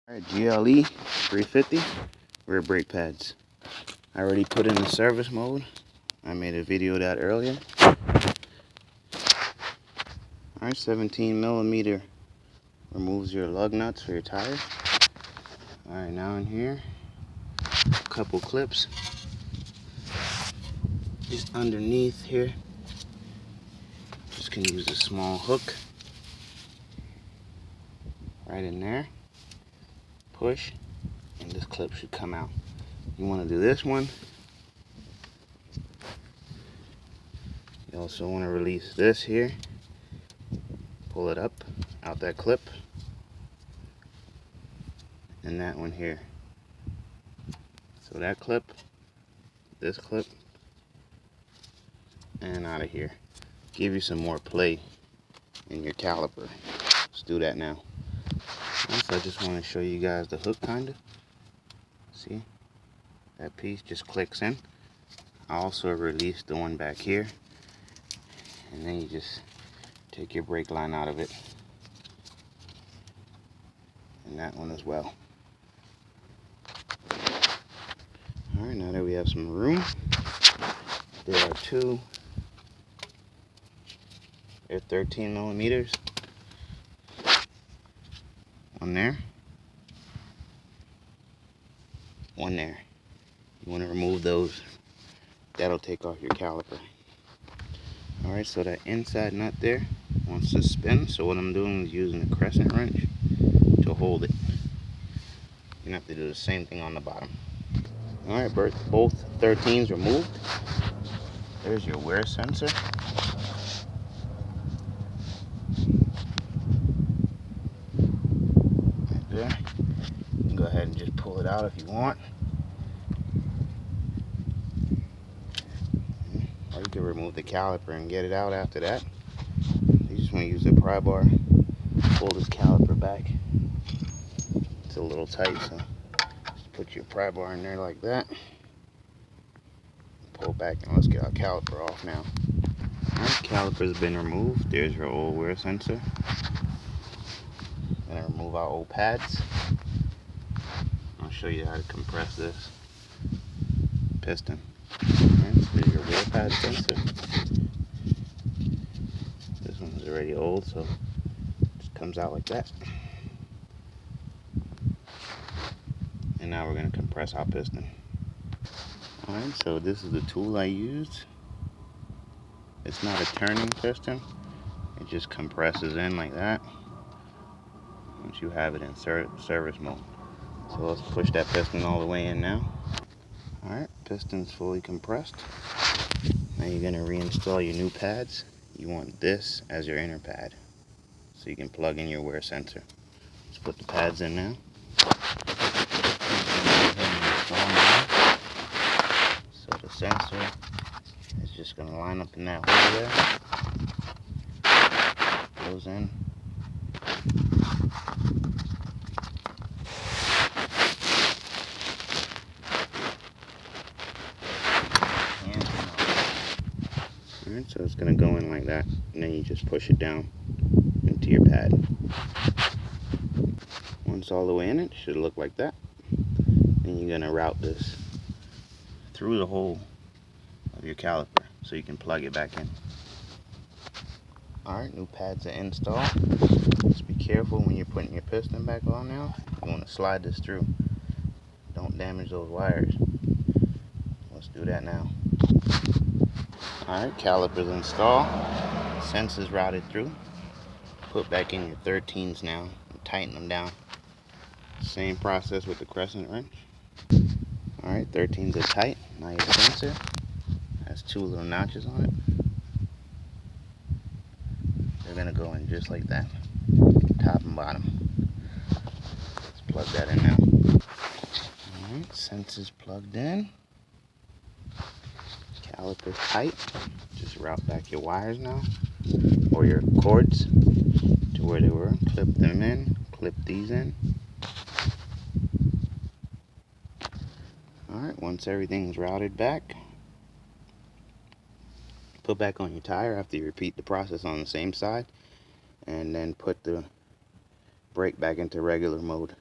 Alright, GLE 350 rear brake pads. I already put in the service mode. I made a video of that earlier. Alright, 17mm removes your lug nuts for your tires. Alright, now in here, a couple clips just underneath here. Just can use a small hook right in there. Push, and this clip should come out. You want to do this one. You also want to release this here. Pull it up out that clip, and that one here. So that clip, this clip, and out of here. Give you some more play in your caliper. Let's do that now. So I just want to show you guys the hook, kind of. See, that piece just clicks in. I also released the one back here, and then you just take your brake line out of it, and that one as well. Alright, now that we have some room, there are two, they're 13mm. One there, one there. You want to remove those. That'll take off your caliper. Alright, so that inside nut there wants to spin, so what I'm doing is using a crescent wrench to hold it. You have to do the same thing on the bottom. Alright, both 13s removed. There's your wear sensor. Right there. You can go ahead and just pull it out if you want. Or you can remove the caliper and get it out after that. You just want to use the pry bar, pull this caliper back. It's a little tight, so just put your pry bar in there like that. Pull back, and let's get our caliper off now. Alright, caliper's been removed. There's your old wear sensor. I'm gonna remove our old pads. I'll show you how to compress this piston. Alright, so there's your wear pad sensor. This one's already old, so it just comes out like that. And now we're gonna compress our piston. Alright, so this is the tool I used. It's not a turning piston. It just compresses in like that once you have it in service mode. So let's push that piston all the way in now. Alright, piston's fully compressed. Now you're going to reinstall your new pads. You want this as your inner pad, so you can plug in your wear sensor. Let's put the pads in now. So the sensor is just going to line up in that hole there. Goes in. Alright, so it's going to go in like that, and then you just push it down into your pad. Once all the way in, it should look like that. Then you're going to route this through the hole of your caliper so you can plug it back in. Alright, new pads are installed. Just be careful when you're putting your piston back on now. You want to slide this through. Don't damage those wires. Let's do that now. Alright, calipers installed. Sensors routed through. Put back in your 13s now and tighten them down. Same process with the crescent wrench. Alright, 13s are tight. Now your sensor has two little notches on it. They're going to go in just like that, top and bottom. Let's plug that in now. Alright, sensors plugged in. Caliper's tight. Just route back your wires now, or your cords to where they were. Clip them in, clip these in. Alright, once everything's routed back, put back on your tire after you repeat the process on the same side, and then put the brake back into regular mode.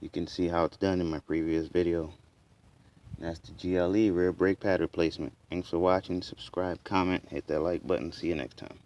You can see how it's done in my previous video. That's the GLE rear brake pad replacement. Thanks for watching. Subscribe, comment, hit that like button. See you next time.